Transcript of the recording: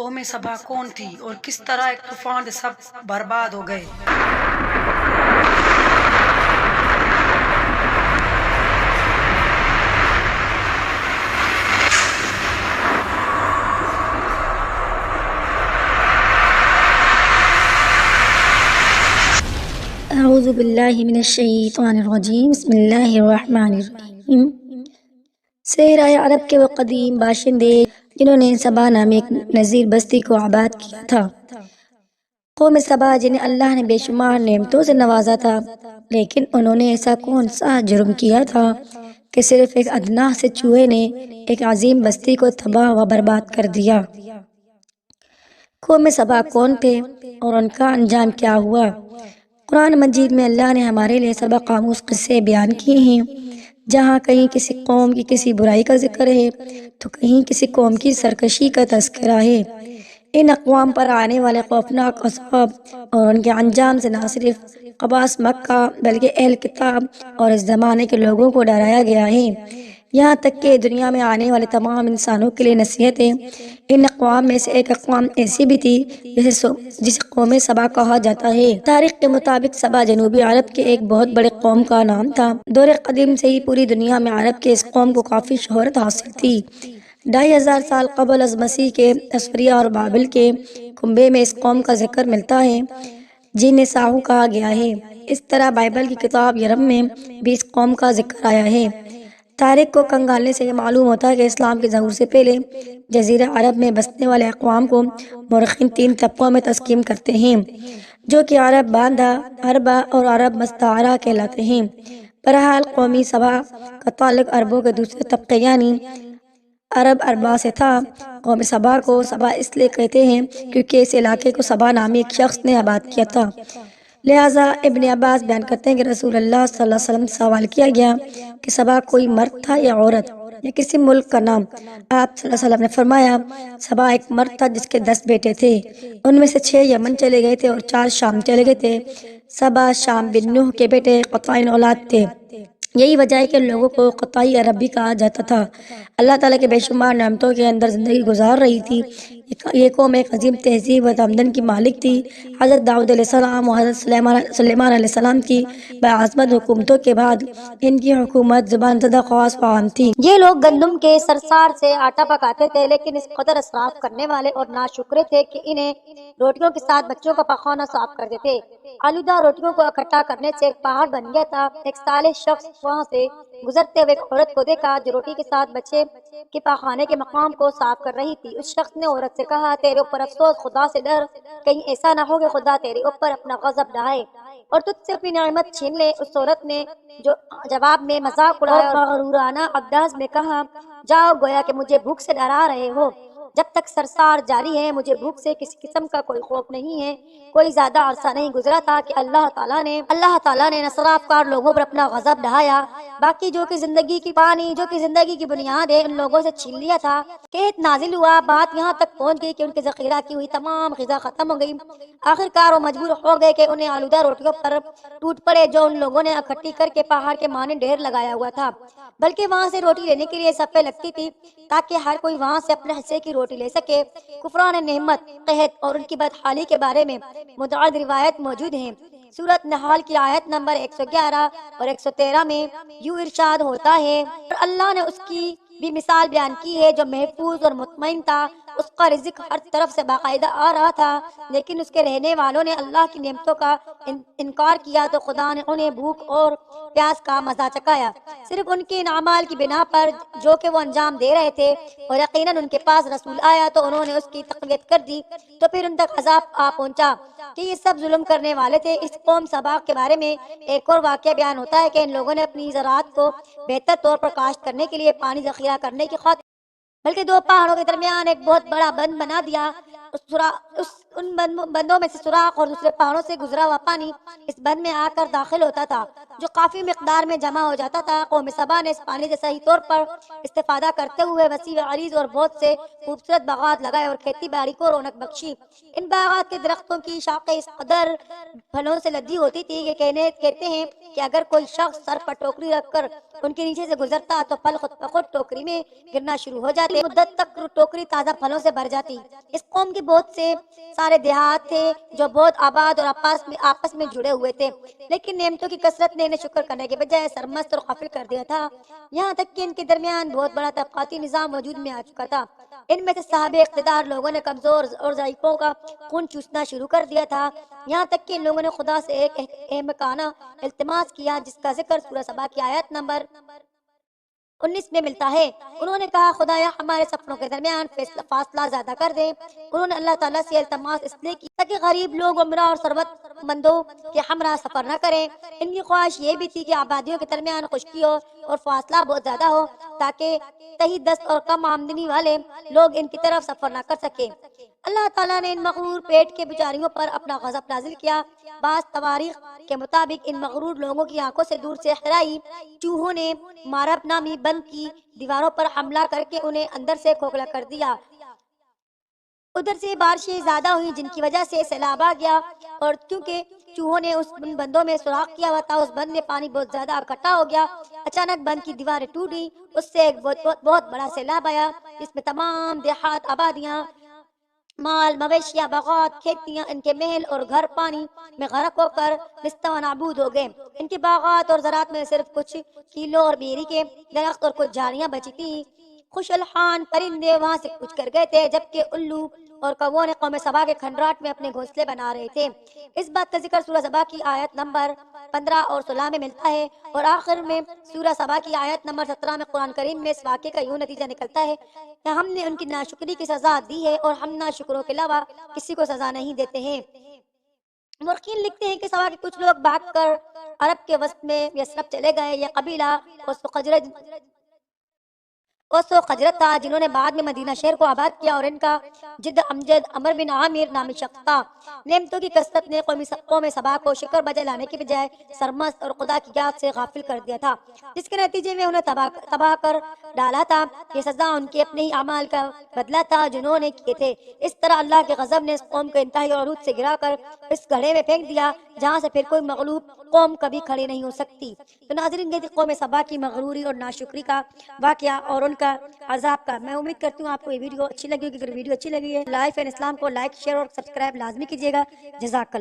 قوم سبا کون تھی اور کس طرح ایک طوفان سے سب برباد ہو گئے؟ اعوذ باللہ من الشیطان الرجیم، بسم اللہ الرحمن الرحیم۔ صحرائے عرب کے وہ قدیم باشندے جنہوں نے سبا نامی ایک نذیر بستی کو آباد کیا تھا۔ قوم سبا جنہیں اللہ نے بے شمار نعمتوں سے نوازا تھا، لیکن انہوں نے ایسا کون سا جرم کیا تھا کہ صرف ایک ادنا سے چوہے نے ایک عظیم بستی کو تباہ و برباد کر دیا۔ قوم سبا کون تھے اور ان کا انجام کیا ہوا؟ قرآن مجید میں اللہ نے ہمارے لیے سبق آموز قصے بیان کیے ہیں، جہاں کہیں کسی قوم کی کسی برائی کا ذکر ہے تو کہیں کسی قوم کی سرکشی کا تذکرہ ہے۔ ان اقوام پر آنے والے خوفناک عذاب اور ان کے انجام سے نہ صرف قباس مکہ بلکہ اہل کتاب اور اس زمانے کے لوگوں کو ڈرایا گیا ہے، یہاں تک کہ دنیا میں آنے والے تمام انسانوں کے لیے نصیحت ہے۔ ان اقوام میں سے ایک اقوام ایسی بھی تھی جسے قوم سبا کہا جاتا ہے۔ تاریخ کے مطابق سبا جنوبی عرب کے ایک بہت بڑے قوم کا نام تھا۔ دور قدیم سے ہی پوری دنیا میں عرب کے اس قوم کو کافی شہرت حاصل تھی۔ 2500 سال قبل از مسیح کے اسفریہ اور بابل کے کنبے میں اس قوم کا ذکر ملتا ہے، جنہیں ساہو کہا گیا ہے۔ اس طرح بائبل کی کتاب یرم میں بھی اس قوم کا ذکر آیا ہے۔ تاریخ کو کھنگالنے سے یہ معلوم ہوتا ہے کہ اسلام کے ظہور سے پہلے جزیرہ عرب میں بسنے والے اقوام کو مورخین 3 طبقوں میں تقسیم کرتے ہیں، جو کہ عرب باندھا، عربہ اور عرب مستعارہ کہلاتے ہیں۔ بہرحال قومی سبا کا تعلق عربوں کے دوسرے طبقے یعنی عرب اربا سے تھا۔ قوم سبا کو سبا اس لیے کہتے ہیں کیونکہ اس علاقے کو سبا نامی ایک شخص نے آباد کیا تھا۔ لہٰذا ابن عباس بیان کرتے ہیں کہ رسول اللہ صلی اللہ علیہ وسلم سے سوال کیا گیا کہ سبا کوئی مرد تھا یا عورت یا کسی ملک کا نام؟ آپ صلی اللہ علیہ وسلم نے فرمایا سبا ایک مرد تھا جس کے 10 بیٹے تھے، ان میں سے 6 یمن چلے گئے تھے اور 4 شام چلے گئے تھے۔ سبا شام بن نوح کے بیٹے قطعین اولاد تھے، یہی وجہ ہے کہ لوگوں کو قطعی عرب بھی کہا جاتا تھا۔ اللہ تعالیٰ کے بے شمار نعمتوں کے اندر زندگی گزار رہی تھی۔ یہ قوم ایک عظیم تہذیب و تمدن کی مالک تھی۔ حضرت داؤد علیہ السلام و حضرت سلیمان علیہ السلام کی باعظمت حکومتوں کے بعد ان کی حکومت زبان زدہ خاص و عام تھی۔ یہ لوگ گندم کے سرسار سے آٹا پکاتے تھے، لیکن اس قدر اسراف کرنے والے اور ناشکرے تھے کہ انہیں روٹیوں کے ساتھ بچوں کا پخانہ صاف کرتے تھے۔ آلودہ روٹیوں کو اکٹھا کرنے سے ایک پہاڑ بن گیا تھا۔ ایک صالح شخص وہاں سے گزرتے ہوئے ایک عورت کو دیکھا جو روٹی کے ساتھ بچے کے پخانے کے مقام کو صاف کر رہی تھی۔ اس شخص نے عورت سے کہا تیرے اوپر افسوس، خدا سے ڈر، کہیں ایسا نہ ہو کہ خدا تیرے اوپر اپنا غضب ڈھائے اور تجھ سے اپنی نعمت چھین لے۔ اس عورت نے جو جواب میں مذاق اڑایا اور مغرورانہ انداز میں کہا جاؤ، گویا کہ مجھے بھوک سے ڈرا رہے ہو۔ جب تک سرسار جاری ہے مجھے بھوک سے کسی قسم کا کوئی خوف نہیں ہے۔ کوئی زیادہ عرصہ نہیں گزرا تھا کہ اللہ تعالیٰ نے نصراف کار لوگوں پر اپنا غضب ڈھایا۔ باقی جو کہ زندگی کی بنیاد ہے ان لوگوں سے چھین لیا تھا۔ قحط نازل ہوا، بات یہاں تک پہنچ گئی کہ ان کے ذخیرہ کی ہوئی تمام غذا ختم ہو گئی۔ آخرکار وہ مجبور ہو گئے کہ انہیں آلودہ روٹیوں پر ٹوٹ پڑے جو ان لوگوں نے اکٹھی کر کے پہاڑ کے مانند ڈھیر لگایا ہوا تھا، بلکہ وہاں سے روٹی لینے کے لیے صفیں لگتی تھی تاکہ ہر کوئی وہاں سے اپنے حصے کی روٹی لے سکے۔ کفران نعمت، قحط اور ان کی بدحالی کے بارے میں متعدد روایت موجود ہیں۔ سورۃ نحل کی آیت نمبر 111 اور 113 میں یوں ارشاد ہوتا ہے اور اللہ نے اس کی بھی مثال بیان کی ہے جو محفوظ اور مطمئن تھا، اس کا رزق ہر طرف سے باقاعدہ آ رہا تھا، لیکن اس کے رہنے والوں نے اللہ کی نعمتوں کا انکار کیا تو خدا نے انہیں بھوک اور پیاس کا مزہ چکھایا، صرف ان کے اعمال کی بنا پر جو کہ وہ انجام دے رہے تھے، اور یقیناً ان کے پاس رسول آیا تو انہوں نے اس کی تقویت کر دی تو پھر ان تک عذاب آ پہنچا کہ یہ سب ظلم کرنے والے تھے۔ اس قوم سبا کے بارے میں ایک اور واقعہ بیان ہوتا ہے کہ ان لوگوں نے اپنی زراعت کو بہتر طور پر کاشت کرنے کے لیے پانی ذخیرہ کرنے کی خاطر بلکہ 2 پہاڑوں کے درمیان ایک بہت بڑا بند بنا دیا۔ اس ان بندوں میں سے سوراخ اور دوسرے پہاڑوں سے گزرا ہوا پانی اس بند میں آ کر داخل ہوتا تھا، جو کافی مقدار میں جمع ہو جاتا تھا۔ قوم سبا نے اس پانی سے صحیح طور پر استفادہ کرتے ہوئے وسیع و عریض اور بہت سے خوبصورت باغات لگائے اور کھیتی باڑی کو رونق بخشی۔ ان باغات کے درختوں کی شاخیں اس قدر پھلوں سے لدی ہوتی تھی کہ کہتے ہیں کہ اگر کوئی شخص سر پر ٹوکری رکھ کر ان کے نیچے سے گزرتا تو پھل خود بخود ٹوکری میں گرنا شروع ہو جاتے، مدت تک ٹوکری تازہ پھلوں سے بھر جاتی۔ اس قوم کے بہت سے سارے دیہات تھے جو بہت آباد اور آپس میں جڑے ہوئے تھے، لیکن نعمتوں کی کثرت نے انہیں شکر کرنے کے بجائے سرمست اور غافل کر دیا تھا، یہاں تک کہ ان کے درمیان بہت بڑا طبقاتی نظام وجود میں آ چکا تھا۔ ان میں سے صاحب اقتدار لوگوں نے کمزور اور ضعیفوں کا خون چوسنا شروع کر دیا تھا، یہاں تک کہ ان لوگوں نے خدا سے ایک احمقانہ التماس کیا جس کا ذکر سورہ سبا کی آیت نمبر 19 میں ملتا ہے۔ انہوں نے کہا خدایا ہمارے سفروں کے درمیان فاصلہ زیادہ کر دے۔ انہوں نے اللہ تعالیٰ سے التماس اس لیے کی تاکہ غریب لوگ عمرہ اور ثروت مندوں کے ہمراہ سفر نہ کریں۔ ان کی خواہش یہ بھی تھی کہ آبادیوں کے درمیان خشکی ہو اور فاصلہ بہت زیادہ ہو تاکہ تہی دست اور کم آمدنی والے لوگ ان کی طرف سفر نہ کر سکیں۔ اللہ تعالیٰ نے ان مغرور پیٹ کے بیچاریوں پر اپنا غضب نازل کیا۔ بعض تواریخ کے مطابق ان مغرور لوگوں کی آنکھوں سے دور سے خرائی چوہوں نے مارب نامی بند کی دیواروں پر حملہ کر کے انہیں اندر سے کھوکھلا کر دیا۔ ادھر سے بارشیں زیادہ ہوئیں جن کی وجہ سے سیلاب آ گیا، اور کیونکہ چوہوں نے اس بندوں میں سوراخ کیا ہوا تھا اس بند میں پانی بہت زیادہ اکٹھا ہو گیا۔ اچانک بند کی دیواریں ٹوٹ گئی، اس سے ایک بہت بڑا سیلاب آیا، اس میں تمام دیہات، آبادیاں، مال مویشیاں، باغات، کھیتیاں، ان کے محل اور گھر پانی میں غرق ہو کر نست و نابود ہو گئے۔ ان کے باغات اور زراعت میں صرف کچھ کیلوں اور بیری کے درخت اور کچھ جھاڑیاں بچی تھیں۔ خوش الحان پرندے وہاں سے کچھ کر گئے تھے، جبکہ الو اور کووں نے قوم سبا کے کھنڈرات میں اپنے گھونسلے بنا رہے تھے۔ اس بات کا ذکر سورہ سبا کی آیت نمبر 15 اور 16 میں ملتا ہے، اور آخر میں سورہ سبا کی آیت نمبر 17 میں قرآن کریم میں اس واقعے کا یوں نتیجہ نکلتا ہے کہ ہم نے ان کی ناشکری کی سزا دی ہے اور ہم ناشکروں کے علاوہ کسی کو سزا نہیں دیتے ہیں۔ مورخین لکھتے ہیں کہ سبا کے کچھ لوگ بھاگ کر عرب کے وسط میں یثرب چلے گئے۔ یہ قبیلہ اوس و خجرت تھا جنہوں نے بعد میں مدینہ شہر کو آباد کیا، اور ان کا جد امجد عمر بن عامر نامی شخص تھا۔ نعمتوں کی کثرت نے قوم سبا کو شکر بجے لانے کے بجائے سرمست اور خدا کی یاد سے غافل کر دیا تھا، جس کے نتیجے میں انہیں تباہ کر ڈالا تھا۔ یہ سزا ان کے اپنے ہی اعمال کا بدلہ تھا جنہوں نے کیے تھے۔ اس طرح اللہ کے غضب نے اس قوم کو انتہائی عروج سے گرا کر اس گڑھے میں پھینک دیا جہاں سے پھر کوئی مغلوب قوم کبھی کھڑی نہیں ہو سکتی۔ تو ناظرین، یہ تھی قوم سبا کی مغروری اور ناشکری کا واقعہ اور ان کا عذاب کا۔ میں امید کرتی ہوں آپ کو یہ ویڈیو اچھی لگی ہوگی۔ اگر ویڈیو اچھی لگی ہے لائف اینڈ اسلام کو لائک، شیئر اور سبسکرائب لازمی کیجیے گا۔ جزاک اللہ۔